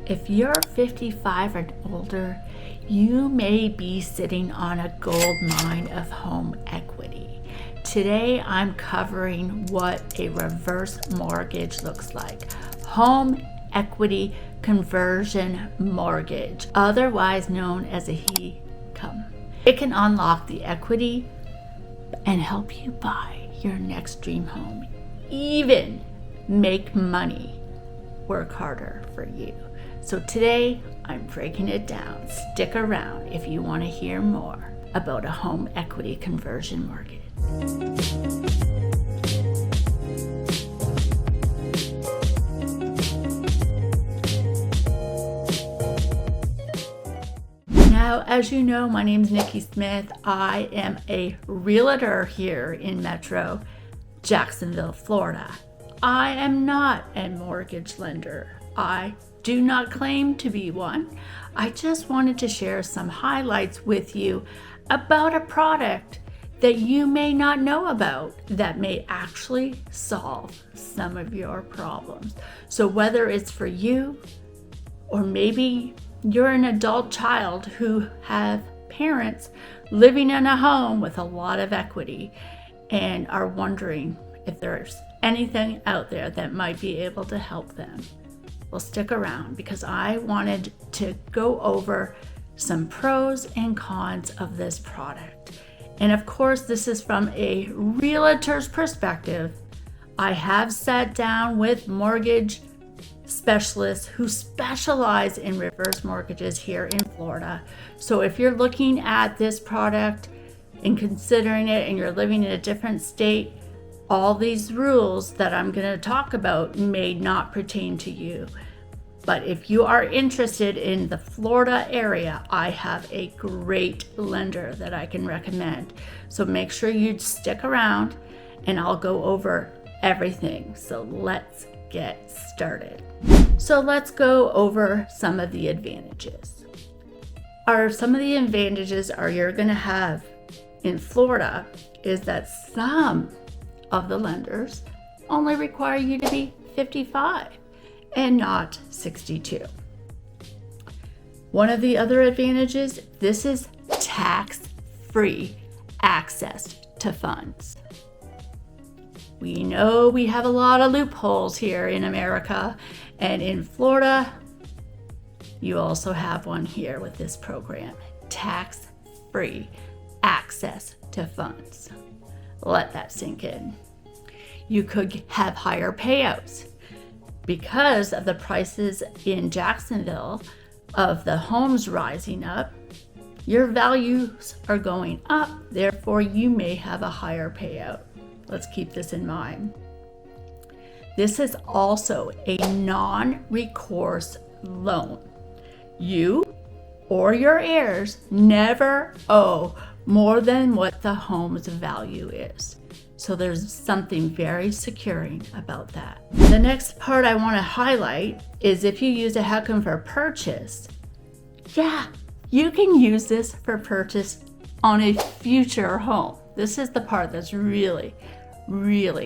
If you're 55 and older, you may be sitting on a gold mine of home equity. Today, I'm covering what a reverse mortgage looks like. Home equity conversion mortgage, otherwise known as a HECM. It can unlock the equity and help you buy your next dream home, even make money work harder for you. So today, I'm breaking it down. Stick around if you want to hear more about a home equity conversion mortgage. Now, as you know, my name is Nikki Smith. I am a realtor here in Metro Jacksonville, Florida. I am not a mortgage lender. I do not claim to be one. I just wanted to share some highlights with you about a product that you may not know about that may actually solve some of your problems. So whether it's for you, or maybe you're an adult child who have parents living in a home with a lot of equity and are wondering if there's anything out there that might be able to help them. Well, stick around because I wanted to go over some pros and cons of this product. And of course, this is from a realtor's perspective. I have sat down with mortgage specialists who specialize in reverse mortgages here in Florida. So if you're looking at this product and considering it and you're living in a different state, all these rules that I'm going to talk about may not pertain to you. But if you are interested in the Florida area, I have a great lender that I can recommend. So make sure you stick around and I'll go over everything. So let's get started. So let's go over some of the advantages. Some of the advantages you're going to have in Florida is that some of the lenders only require you to be 55 and not 62. One of the other advantages, this is tax-free access to funds. We know we have a lot of loopholes here in America, and in Florida, you also have one here with this program, tax-free access to funds. Let that sink in. You could have higher payouts because of the prices in Jacksonville of the homes rising up. Your values are going up, therefore you may have a higher payout. Let's keep this in mind. This is also a non-recourse loan. You or your heirs never owe more than what the home's value is. So there's something very securing about that. The next part I want to highlight is if you use a HECM for purchase, you can use this for purchase on a future home. This is the part that's really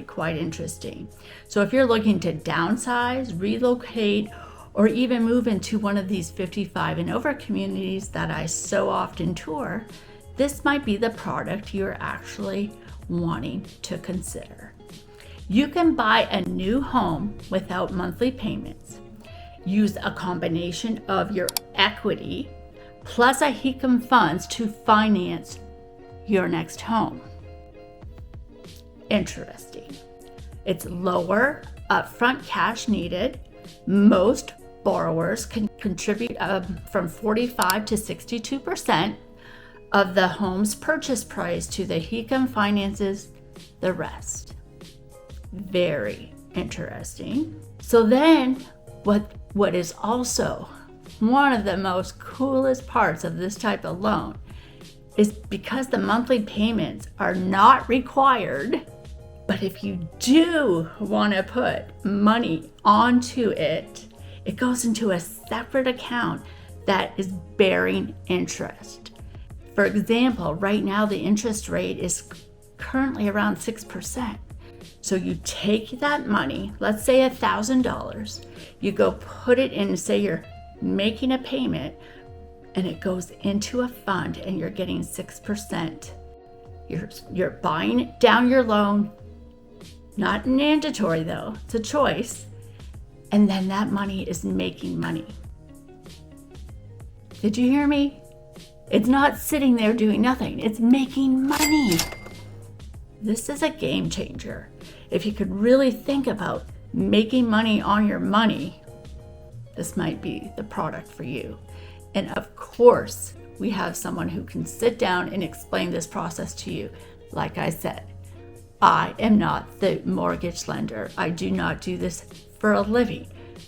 quite interesting. So if you're looking to downsize, relocate, or even move into one of these 55 and over communities that I so often tour, this might be the product you're actually wanting to consider. You can buy a new home without monthly payments, use a combination of your equity plus a HECM funds to finance your next home. Interesting. It's lower upfront cash needed. Most borrowers can contribute from 45 to 62% of the home's purchase price to the HECM finances the rest. Very interesting. So then what is also one of the most coolest parts of this type of loan is because the monthly payments are not required, but if you do want to put money onto it, it goes into a separate account that is bearing interest. For example, right now the interest rate is currently around 6%. So you take that money, let's say $1,000, you go put it in, say your making a payment, and it goes into a fund and you're getting 6%. You're buying down your loan, not mandatory though, it's a choice. And then that money is making money. Did you hear me? It's not sitting there doing nothing, it's making money. This is a game changer. If you could really think about making money on your money, this might be the product for you. And of course, we have someone who can sit down and explain this process to you. Like I said, I am not the mortgage lender. I do not do this for a living.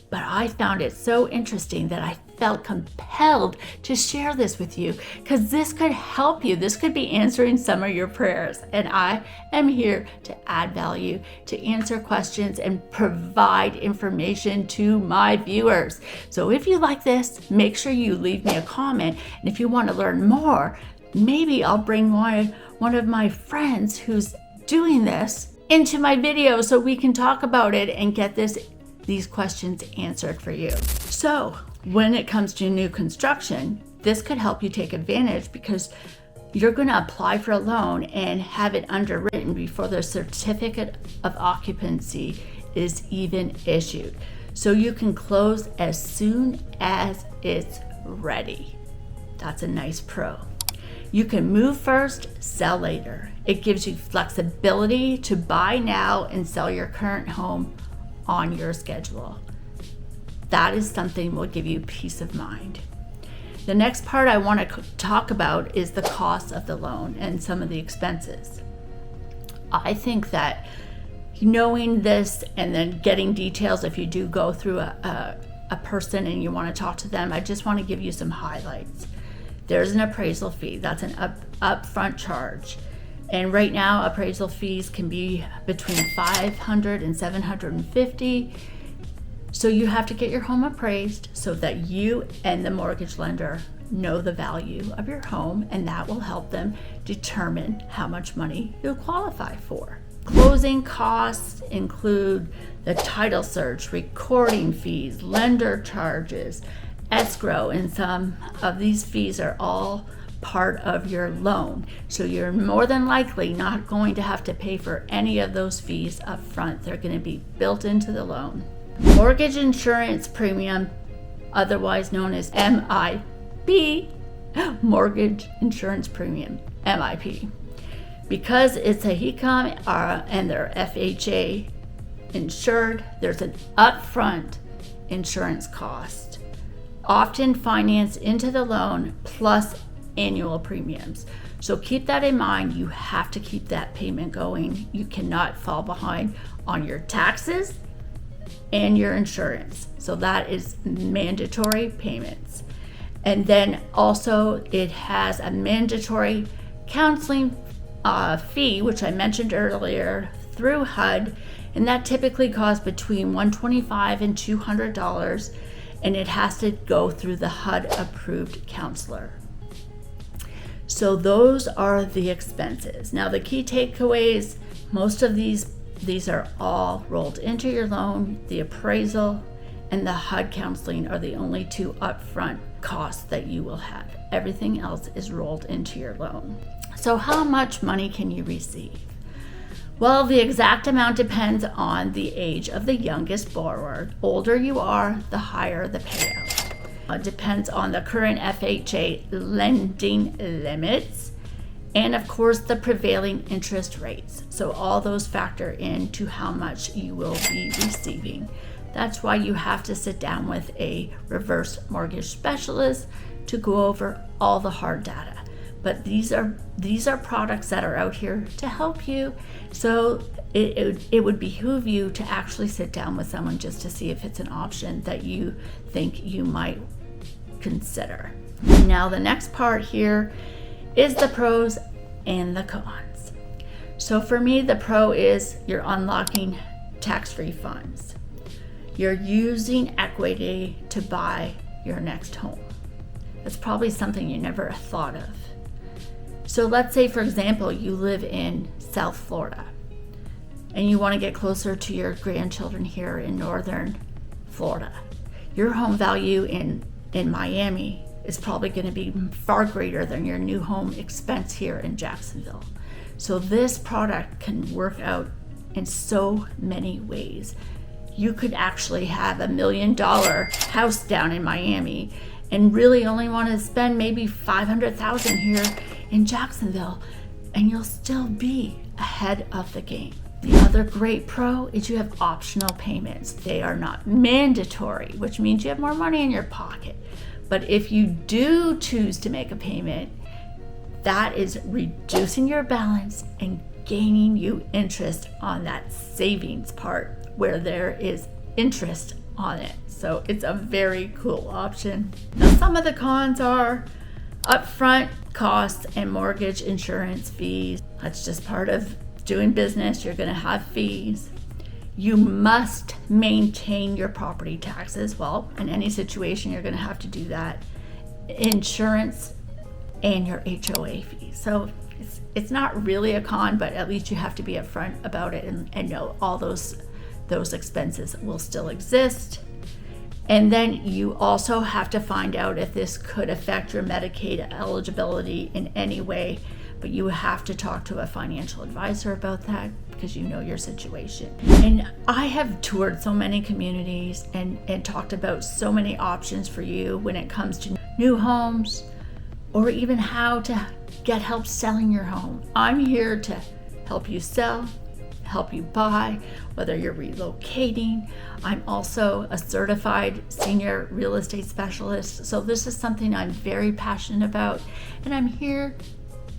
But I found it so interesting that I felt compelled to share this with you because this could help you. This could be answering some of your prayers. And I am here to add value, to answer questions, and provide information to my viewers. So if you like this, make sure you leave me a comment. And if you want to learn more, maybe I'll bring one of my friends who's doing this into my video so we can talk about it and get these questions answered for you. So when it comes to new construction, this could help you take advantage because you're going to apply for a loan and have it underwritten before the certificate of occupancy is even issued. So you can close as soon as it's ready. That's a nice pro. You can move first, sell later. It gives you flexibility to buy now and sell your current home on your schedule. That is something will give you peace of mind. The next part I want to talk about is the cost of the loan and some of the expenses. I think that knowing this and then getting details, if you do go through a person and you want to talk to them, I just want to give you some highlights. There's an appraisal fee. That's an upfront charge. And right now, appraisal fees can be between $500 and $750. So you have to get your home appraised so that you and the mortgage lender know the value of your home, and that will help them determine how much money you'll qualify for. Closing costs include the title search, recording fees, lender charges, escrow, and some of these fees are all part of your loan. So you're more than likely not going to have to pay for any of those fees up front. They're going to be built into the loan. Mortgage insurance premium, otherwise known as MIP, mortgage insurance premium, MIP. Because it's a HECM and they're FHA insured, there's an upfront insurance cost, often financed into the loan plus annual premiums. So keep that in mind. You have to keep that payment going. You cannot fall behind on your taxes and your insurance. So that is mandatory payments. And then also it has a mandatory counseling fee, which I mentioned earlier, through HUD, and that typically costs between $125 and $200, and it has to go through the HUD approved counselor. So those are the expenses. Now the key takeaways, most of these are all rolled into your loan. The appraisal and the HUD counseling are the only two upfront costs that you will have. Everything else is rolled into your loan. So how much money can you receive? Well, the exact amount depends on the age of the youngest borrower. Older you are, the higher the payout. It depends on the current FHA lending limits and of course the prevailing interest rates. So all those factor into how much you will be receiving. That's why you have to sit down with a reverse mortgage specialist to go over all the hard data. But these are products that are out here to help you. So it would behoove you to actually sit down with someone just to see if it's an option that you think you might consider. Now the next part here is the pros and the cons. So for me, the pro is you're unlocking tax-free funds. You're using equity to buy your next home. That's probably something you never thought of. So let's say, for example, you live in South Florida and you want to get closer to your grandchildren here in Northern Florida. Your home value in in Miami is probably going to be far greater than your new home expense here in Jacksonville. So this product can work out in so many ways. You could actually have $1 million house down in Miami and really only want to spend maybe $500,000 here in Jacksonville, and you'll still be ahead of the game. The other great pro is you have optional payments. They are not mandatory, which means you have more money in your pocket. But if you do choose to make a payment, that is reducing your balance and gaining you interest on that savings part where there is interest on it. So it's a very cool option. Now, some of the cons are upfront costs and mortgage insurance fees. That's just part of doing business. You're going to have fees. You must maintain your property taxes. Well, in any situation, you're going to have to do that. Insurance and your HOA fees. So it's not really a con, but at least you have to be upfront about it and know all those expenses will still exist. And then you also have to find out if this could affect your Medicaid eligibility in any way, but you have to talk to a financial advisor about that because you know your situation. And I have toured so many communities and talked about so many options for you when it comes to new homes or even how to get help selling your home. I'm here to help you sell, help you buy, whether you're relocating. I'm also a certified senior real estate specialist. So this is something I'm very passionate about, and I'm here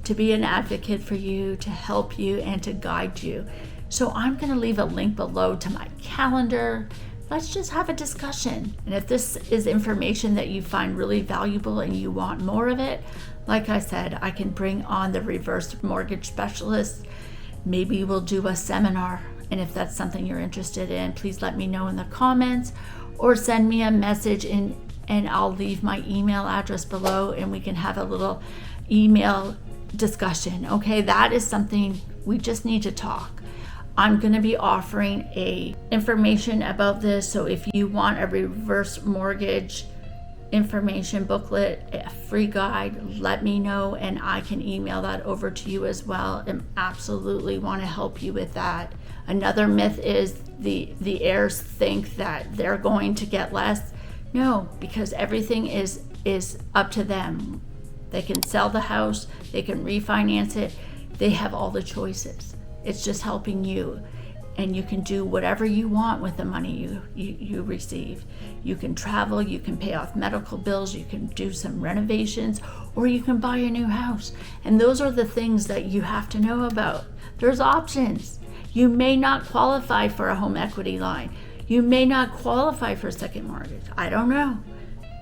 to be an advocate for you, to help you, and to guide you. So I'm going to leave a link below to my calendar. Let's just have a discussion. And if this is information that you find really valuable and you want more of it, like I said, I can bring on the reverse mortgage specialist. Maybe we'll do a seminar. And if that's something you're interested in, please let me know in the comments or send me a message and I'll leave my email address below and we can have a little email discussion. Okay, that is something we just need to talk. I'm going to be offering a information about this. So if you want a reverse mortgage information booklet, a free guide, let me know and I can email that over to you as well, and absolutely want to help you with that. Another myth is the heirs think that they're going to get less. No, because everything is up to them. They can sell the house, they can refinance it, they have all the choices. It's just helping you, and you can do whatever you want with the money you receive. You can travel, you can pay off medical bills, you can do some renovations, or you can buy a new house. And those are the things that you have to know about. There's options. You may not qualify for a home equity line. You may not qualify for a second mortgage. I don't know.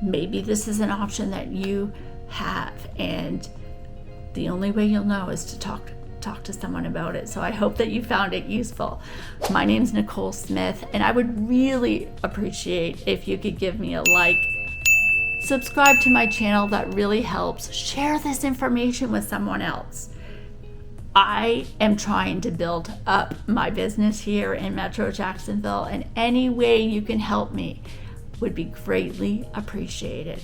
Maybe this is an option that you have, and the only way you'll know is to talk to someone about it. So I hope that you found it useful. My name's Nicole Smith, and I would really appreciate if you could give me a like, subscribe to my channel. That really helps. Share this information with someone else. I am trying to build up my business here in Metro Jacksonville, and any way you can help me would be greatly appreciated.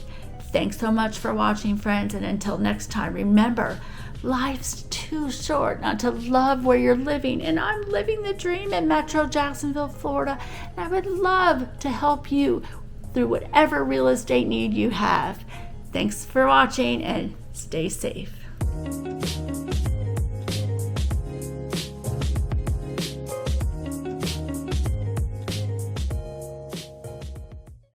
Thanks so much for watching, friends, and until next time, remember, life's too short not to love where you're living, and I'm living the dream in Metro Jacksonville, Florida, and I would love to help you through whatever real estate need you have. Thanks for watching, and stay safe.